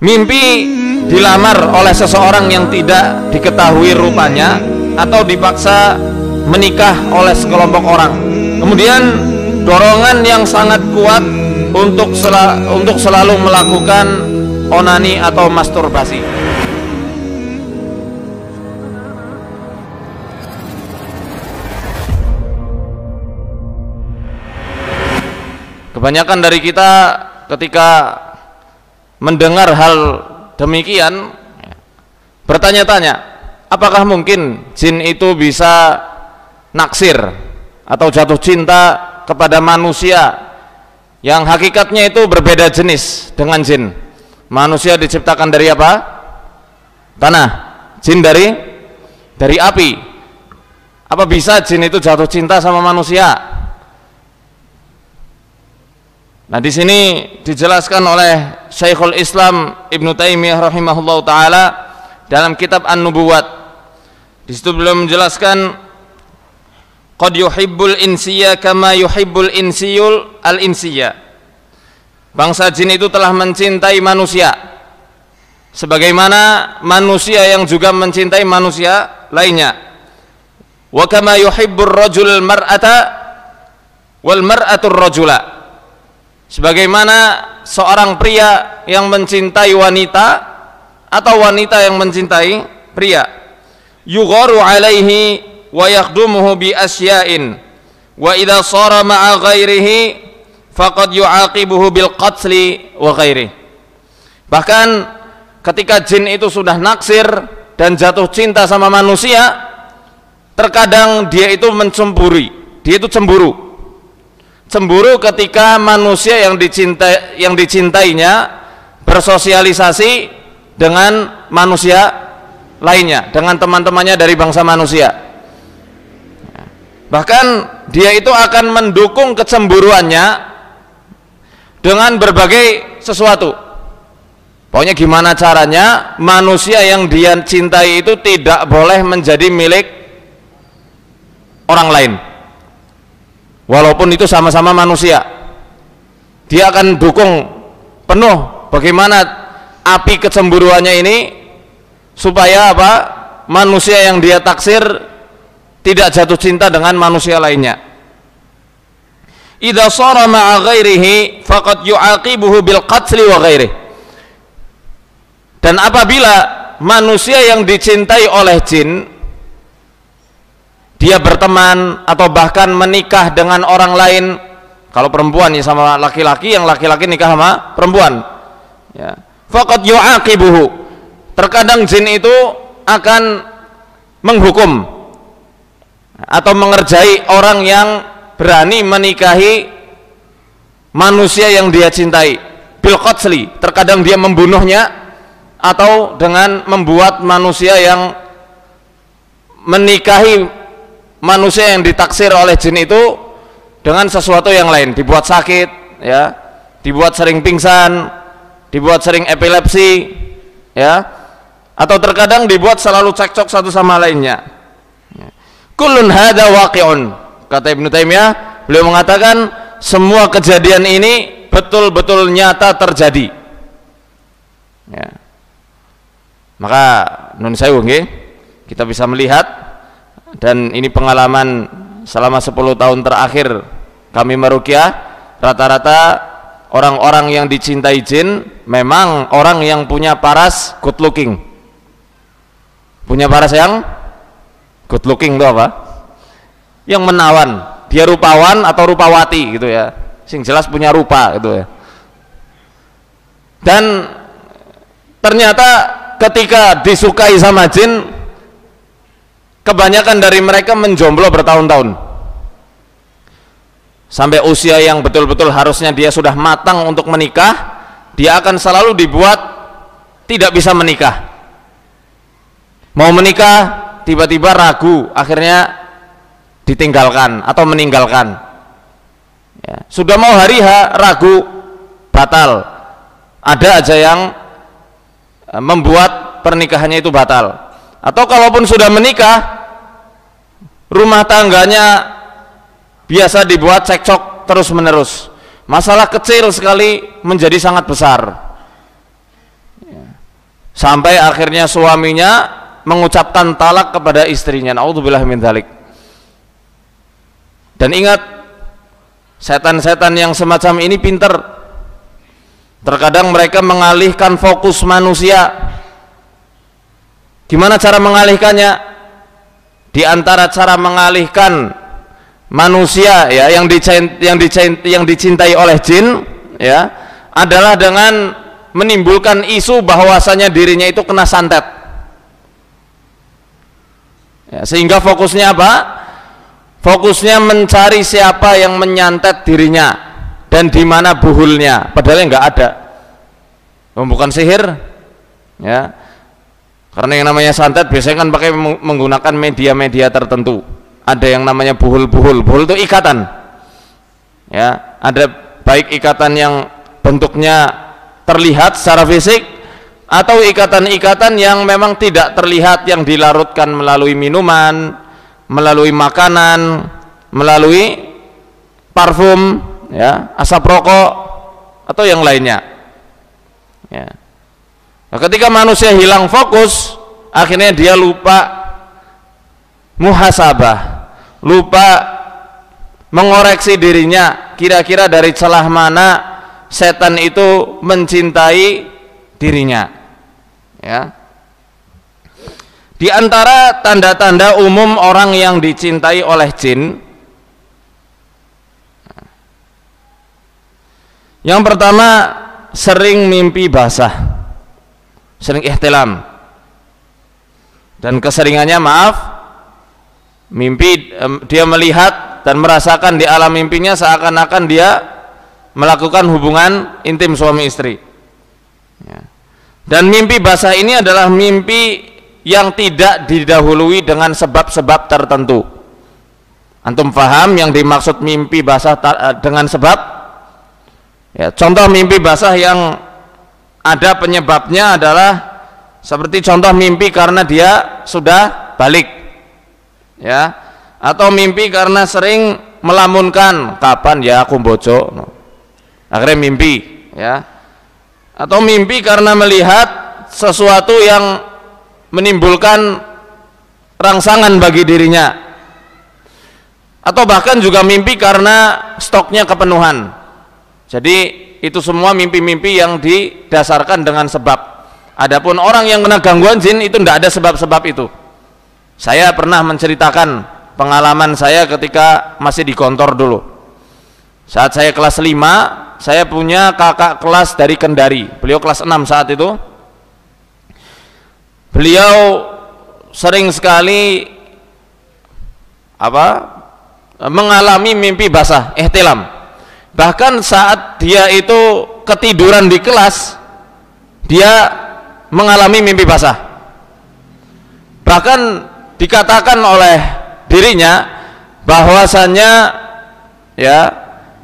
mimpi dilamar oleh seseorang yang tidak diketahui rupanya atau dipaksa menikah oleh sekelompok orang, kemudian dorongan yang sangat kuat untuk selalu melakukan onani atau masturbasi. Kebanyakan dari kita ketika mendengar hal demikian bertanya-tanya, apakah mungkin jin itu bisa naksir atau jatuh cinta kepada manusia yang hakikatnya itu berbeda jenis dengan jin? Manusia diciptakan dari apa? Tanah. Jin dari api. Apa bisa jin itu jatuh cinta sama manusia? Nah, di sini dijelaskan oleh Syekhul Islam Ibnu Taimiyah rahimahullahu taala dalam kitab An-Nubuwat. Di situ beliau menjelaskan, qad yuhibbul insiyya kama yuhibbul insiyul al-insiyya. Bangsa jin itu telah mencintai manusia sebagaimana manusia yang juga mencintai manusia lainnya. Wa kama yuhibbur rajul mar'ata wal mar'atur rajula. Sebagaimana seorang pria yang mencintai wanita atau wanita yang mencintai pria. Yugharu alaihi wa yakhdumuhu bi asya'in wa idza shara ma'a ghairihi faqad yu'aqibuhu bil qatli wa ghairihi. Bahkan ketika jin itu sudah naksir dan jatuh cinta sama manusia, terkadang dia itu mencemburi, dia itu cemburu ketika manusia yang dicintainya bersosialisasi dengan manusia lainnya, dengan teman-temannya dari bangsa manusia. Bahkan dia itu akan mendukung kecemburuannya dengan berbagai sesuatu. Pokoknya gimana caranya manusia yang dia cintai itu tidak boleh menjadi milik orang lain, walaupun itu sama-sama manusia. Dia akan dukung penuh bagaimana api kecemburuannya ini supaya apa? Manusia yang dia taksir tidak jatuh cinta dengan manusia lainnya. Idza shara ma'a ghairihi faqad yu'aqibuhu bil qatli wa ghairihi. Dan apabila manusia yang dicintai oleh jin dia berteman atau bahkan menikah dengan orang lain, kalau perempuan ya sama laki-laki, yang laki-laki nikah sama perempuan, ya, faqad yu'aqibuhu, terkadang jin itu akan menghukum atau mengerjai orang yang berani menikahi manusia yang dia cintai bil qatli, terkadang dia membunuhnya atau dengan membuat manusia yang menikahi manusia yang ditaksir oleh jin itu dengan sesuatu yang lain, dibuat sakit, ya, dibuat sering pingsan, dibuat sering epilepsi, ya, atau terkadang dibuat selalu cekcok satu sama lainnya. Kullun hadza waqi'un, kata Ibnu Taimiyah, beliau mengatakan semua kejadian ini betul-betul nyata terjadi. Ya. Maka nun sewu nggih, kita bisa melihat, dan ini pengalaman selama 10 tahun terakhir kami meruqyah, rata-rata orang-orang yang dicintai jin memang orang yang punya paras good looking. Punya paras yang good looking itu apa? Yang menawan, dia rupawan atau rupawati gitu ya, sing jelas punya rupa gitu ya. Dan ternyata ketika disukai sama jin, kebanyakan dari mereka menjomblo bertahun-tahun sampai usia yang betul-betul harusnya dia sudah matang untuk menikah, dia akan selalu dibuat tidak bisa menikah. Mau menikah tiba-tiba ragu, akhirnya ditinggalkan atau meninggalkan, ya. Sudah mau hari H ragu, batal. Ada aja yang membuat pernikahannya itu batal. Atau kalaupun sudah menikah, rumah tangganya biasa dibuat cekcok terus menerus, masalah kecil sekali menjadi sangat besar, Sampai akhirnya suaminya mengucapkan talak kepada istrinya. Naudzubillah min dzalik. Dan ingat, setan-setan yang semacam ini pintar. Terkadang mereka mengalihkan fokus manusia. Gimana cara mengalihkannya? Di antara cara mengalihkan manusia ya yang dicintai oleh jin ya adalah dengan menimbulkan isu bahwasanya dirinya itu kena santet. Ya, sehingga fokusnya apa? Fokusnya mencari siapa yang menyantet dirinya dan di mana buhulnya, padahal nggak ada. Bukan sihir, ya. Karena yang namanya santet biasanya kan pakai menggunakan media-media tertentu. Ada yang namanya buhul-buhul. Buhul itu ikatan. Ya, ada baik ikatan yang bentuknya terlihat secara fisik atau ikatan-ikatan yang memang tidak terlihat, yang dilarutkan melalui minuman, melalui makanan, melalui parfum, ya, asap rokok atau yang lainnya. Ya. Nah, ketika manusia hilang fokus, akhirnya dia lupa muhasabah, lupa mengoreksi dirinya, kira-kira dari celah mana setan itu mencintai dirinya. Ya. Di antara tanda-tanda umum orang yang dicintai oleh jin, yang pertama, sering mimpi basah, sering ihtilam, dan keseringannya mimpi dia melihat dan merasakan di alam mimpinya seakan-akan dia melakukan hubungan intim suami istri. Ya. Dan mimpi basah ini adalah mimpi yang tidak didahului dengan sebab-sebab tertentu. Antum paham yang dimaksud mimpi basah dengan sebab? Ya, contoh mimpi basah yang ada penyebabnya adalah seperti contoh mimpi karena dia sudah balik, ya, atau mimpi karena sering melamunkan kapan ya aku bojo, akhirnya mimpi, ya, atau mimpi karena melihat sesuatu yang menimbulkan rangsangan bagi dirinya, atau bahkan juga mimpi karena stoknya kepenuhan. Jadi itu semua mimpi-mimpi yang didasarkan dengan sebab. Adapun orang yang kena gangguan jin itu tidak ada sebab-sebab itu. Saya pernah menceritakan pengalaman saya ketika masih di kantor dulu. Saat saya kelas 5, saya punya kakak kelas dari Kendari. Beliau kelas 6 saat itu. Beliau sering sekali mengalami mimpi basah, ihtilam. Bahkan saat dia itu ketiduran di kelas, dia mengalami mimpi basah. Bahkan dikatakan oleh dirinya bahwasannya, ya,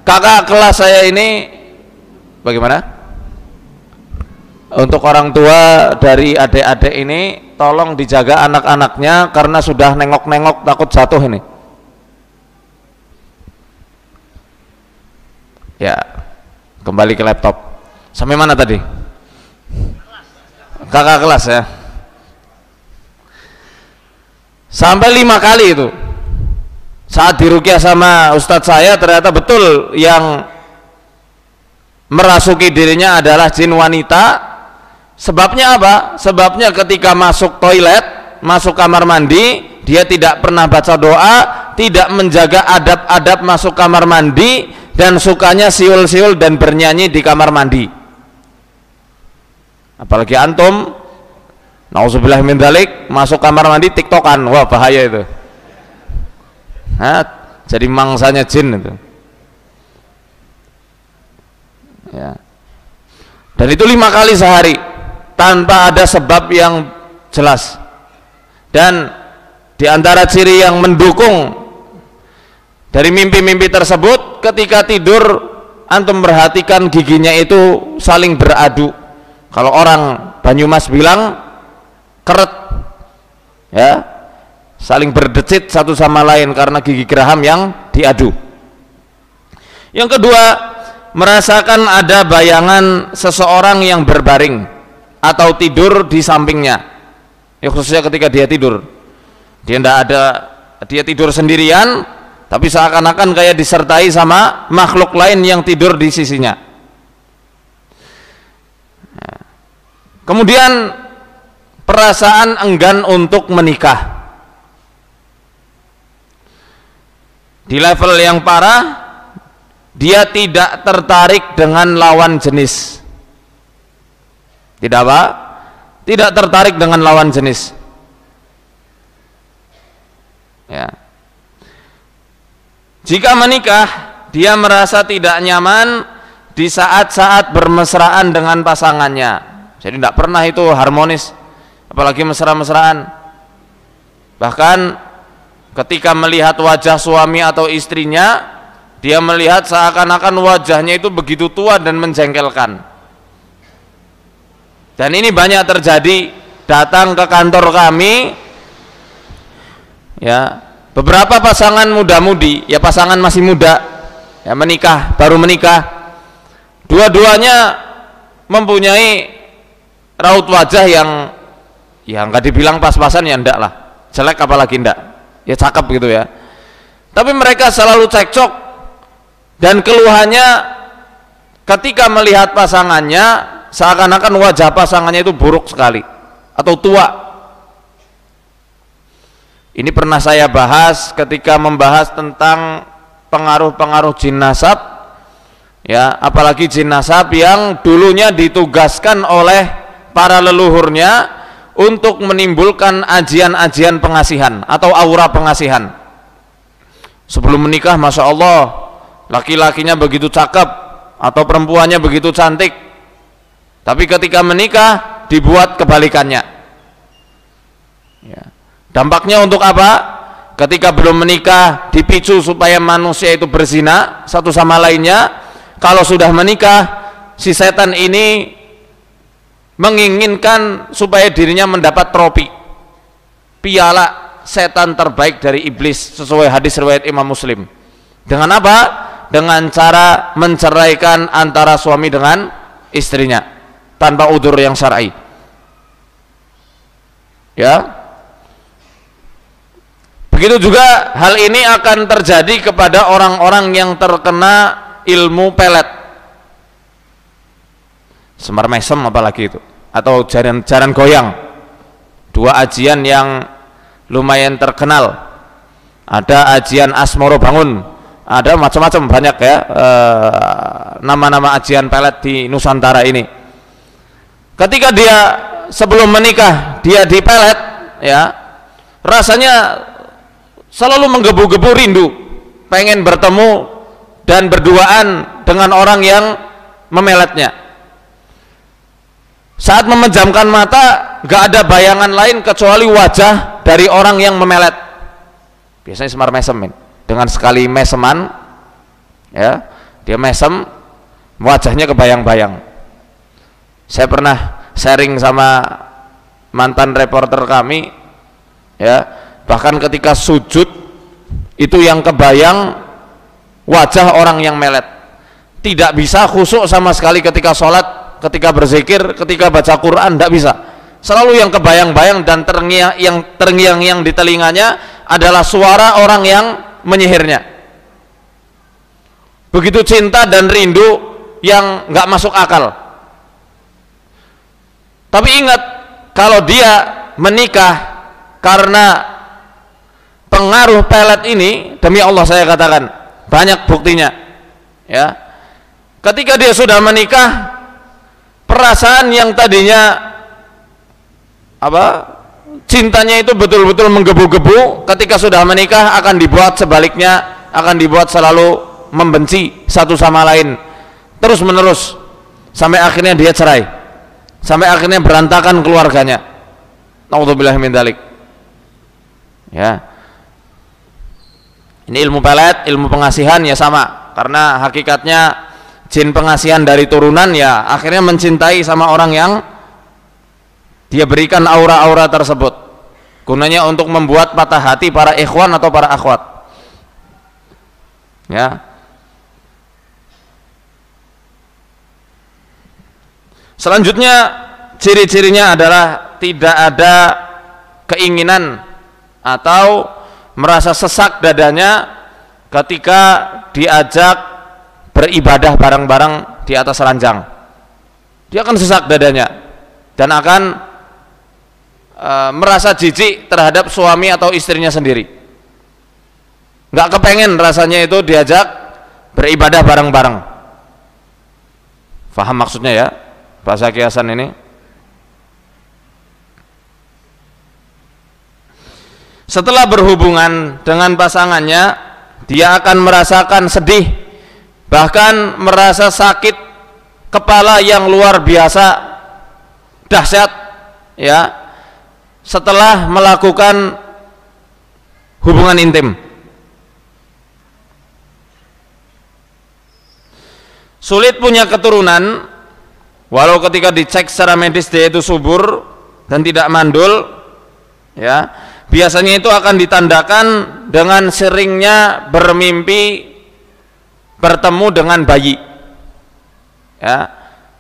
kakak kelas saya ini bagaimana? Untuk orang tua dari adik-adik ini tolong dijaga anak-anaknya karena sudah nengok-nengok takut jatuh ini. Ya, kembali ke laptop. Sampai mana tadi? Kakak kelas ya. Sampai 5 kali itu. Saat diruqyah sama ustadz saya, ternyata betul yang merasuki dirinya adalah jin wanita. Sebabnya apa? Sebabnya ketika masuk toilet, masuk kamar mandi, dia tidak pernah baca doa, tidak menjaga adab-adab masuk kamar mandi, dan sukanya siul-siul dan bernyanyi di kamar mandi. Apalagi antum, nauzubillah min dzalik, masuk kamar mandi tiktokan, wah bahaya itu. Jadi mangsanya jin itu. Ya. Dan itu 5 kali sehari tanpa ada sebab yang jelas. Dan di antara ciri yang mendukung dari mimpi-mimpi tersebut, ketika tidur antum perhatikan giginya itu saling beradu. Kalau orang Banyumas bilang keret, ya, saling berdecit satu sama lain karena gigi geraham yang diadu. Yang kedua, merasakan ada bayangan seseorang yang berbaring atau tidur di sampingnya. Ya khususnya ketika dia tidur, dia tidur sendirian, tapi seakan-akan kayak disertai sama makhluk lain yang tidur di sisinya. Kemudian perasaan enggan untuk menikah. Di level yang parah, dia tidak tertarik dengan lawan jenis. Tidak apa? Tidak tertarik dengan lawan jenis. Ya. Jika menikah, dia merasa tidak nyaman di saat-saat bermesraan dengan pasangannya. Jadi tidak pernah itu harmonis, apalagi mesra-mesraan. Bahkan ketika melihat wajah suami atau istrinya, dia melihat seakan-akan wajahnya itu begitu tua dan menjengkelkan. Dan ini banyak terjadi, datang ke kantor kami ya, beberapa pasangan muda-mudi, ya pasangan masih muda ya, baru menikah, dua-duanya mempunyai raut wajah yang ya nggak dibilang pas-pasan, ya ndak lah, jelek apalagi ndak, ya cakep gitu ya, tapi mereka selalu cekcok dan keluhannya ketika melihat pasangannya seakan-akan wajah pasangannya itu buruk sekali atau tua. Ini pernah saya bahas ketika membahas tentang pengaruh-pengaruh jin nasab ya, apalagi jin nasab yang dulunya ditugaskan oleh para leluhurnya untuk menimbulkan ajian-ajian pengasihan atau aura pengasihan. Sebelum menikah, Masya Allah, laki-lakinya begitu cakep atau perempuannya begitu cantik, tapi ketika menikah dibuat kebalikannya ya. Dampaknya untuk apa? Ketika belum menikah dipicu supaya manusia itu berzina satu sama lainnya. Kalau sudah menikah, si setan ini menginginkan supaya dirinya mendapat trofi, piala setan terbaik dari iblis, sesuai hadis riwayat Imam Muslim. Dengan apa? Dengan cara menceraikan antara suami dengan istrinya tanpa udzur yang syar'i. Ya. Begitu juga hal ini akan terjadi kepada orang-orang yang terkena ilmu pelet, semar mesem apalagi itu, atau jaran goyang. Dua ajian yang lumayan terkenal. Ada ajian Asmoro Bangun, ada macam-macam, banyak ya nama-nama ajian pelet di Nusantara ini. Ketika dia sebelum menikah dia dipelet ya, rasanya selalu menggebu-gebu rindu, pengen bertemu dan berduaan dengan orang yang memeletnya. Saat memejamkan mata, gak ada bayangan lain kecuali wajah dari orang yang memelet. Biasanya semar mesem, dengan sekali meseman ya, dia mesem, wajahnya kebayang-bayang. Saya pernah sharing sama mantan reporter kami ya, bahkan ketika sujud itu yang kebayang wajah orang yang melet. Tidak bisa khusyuk sama sekali ketika sholat, ketika berzikir, ketika baca Quran, tidak bisa. Selalu yang kebayang-bayang dan terngiang-ngiang di telinganya adalah suara orang yang menyihirnya. Begitu cinta dan rindu yang nggak masuk akal. Tapi ingat, kalau dia menikah karena pengaruh pelet ini, demi Allah saya katakan, banyak buktinya ya. Ketika dia sudah menikah, perasaan yang tadinya cintanya itu betul-betul menggebu-gebu, ketika sudah menikah akan dibuat sebaliknya, akan dibuat selalu membenci satu sama lain terus menerus, sampai akhirnya dia cerai, sampai akhirnya berantakan keluarganya. Naudzubillah min dzalik ya. Ini ilmu pelet, ilmu pengasihan ya sama, karena hakikatnya jin pengasihan dari turunan ya akhirnya mencintai sama orang yang dia berikan aura-aura tersebut, gunanya untuk membuat patah hati para ikhwan atau para akhwat ya. Selanjutnya ciri-cirinya adalah tidak ada keinginan atau merasa sesak dadanya ketika diajak beribadah bareng-bareng di atas ranjang. Dia akan sesak dadanya dan akan merasa jijik terhadap suami atau istrinya sendiri. Nggak kepengen rasanya itu diajak beribadah bareng-bareng. Faham maksudnya ya, bahasa kiasan ini? Setelah berhubungan dengan pasangannya, dia akan merasakan sedih, bahkan merasa sakit kepala yang luar biasa dahsyat ya, setelah melakukan hubungan intim. Sulit punya keturunan, walau ketika dicek secara medis dia itu subur dan tidak mandul ya, biasanya itu akan ditandakan dengan seringnya bermimpi bertemu dengan bayi ya,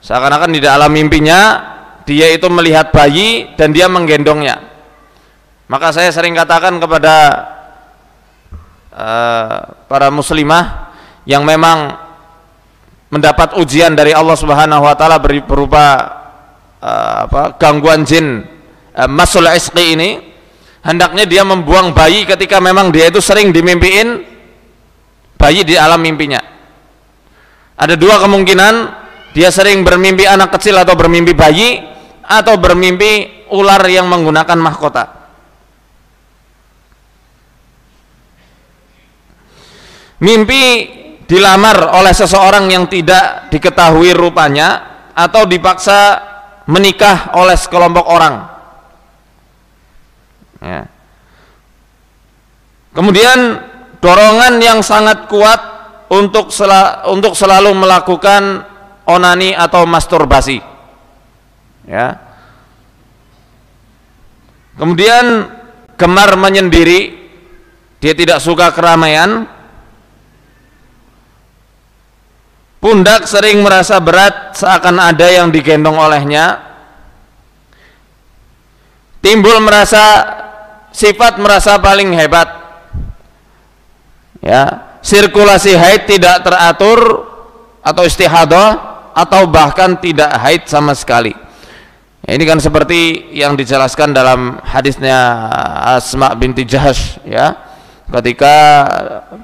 seakan-akan di dalam mimpinya dia itu melihat bayi dan dia menggendongnya. Maka saya sering katakan kepada para muslimah yang memang mendapat ujian dari Allah Subhanahu wa taala berupa gangguan jin masul isqi ini, hendaknya dia membuang bayi ketika memang dia itu sering dimimpiin bayi di alam mimpinya. Ada dua kemungkinan, dia sering bermimpi anak kecil atau bermimpi bayi, atau bermimpi ular yang menggunakan mahkota. Mimpi dilamar oleh seseorang yang tidak diketahui rupanya atau dipaksa menikah oleh sekelompok orang ya. Kemudian dorongan yang sangat kuat untuk selalu melakukan onani atau masturbasi ya. Kemudian gemar menyendiri, dia tidak suka keramaian. Pundak sering merasa berat seakan ada yang digendong olehnya. Timbul sifat merasa paling hebat ya. Sirkulasi haid tidak teratur atau istihadah, atau bahkan tidak haid sama sekali. Ini kan seperti yang dijelaskan dalam hadisnya Asma binti Jahash ya, ketika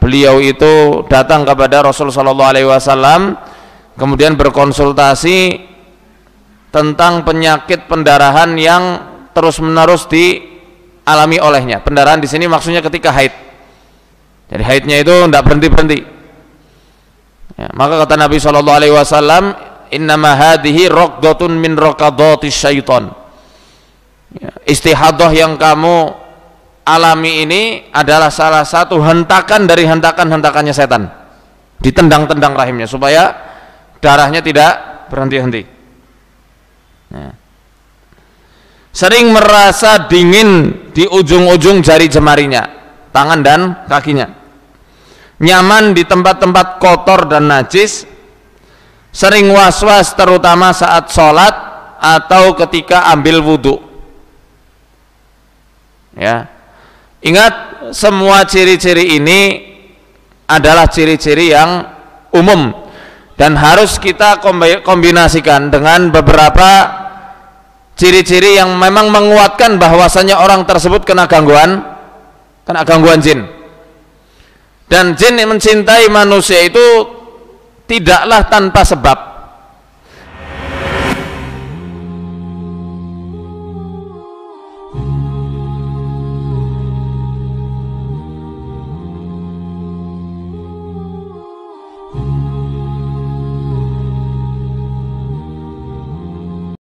beliau itu datang kepada Rasul sallallahu alaihi wasallam kemudian berkonsultasi tentang penyakit pendarahan yang terus-menerus dialami olehnya. Pendarahan di sini maksudnya ketika haid. Jadi haidnya itu tidak berhenti-berhenti. Ya, maka kata Nabi sallallahu alaihi wasallam, "Innama hadhihi raqdatun min raqadatis syaitan." Ya, istihadah yang kamu alami ini adalah salah satu hentakan dari hentakan-hentakannya setan. Ditendang-tendang rahimnya supaya darahnya tidak berhenti-henti. Nah. Sering merasa dingin di ujung-ujung jari jemarinya, tangan dan kakinya. Nyaman di tempat-tempat kotor dan najis. Sering was-was terutama saat sholat atau ketika ambil wudhu. Ya. Ingat, semua ciri-ciri ini adalah ciri-ciri yang umum dan harus kita kombinasikan dengan beberapa ciri-ciri yang memang menguatkan bahwasanya orang tersebut kena gangguan jin. Dan jin yang mencintai manusia itu tidaklah tanpa sebab.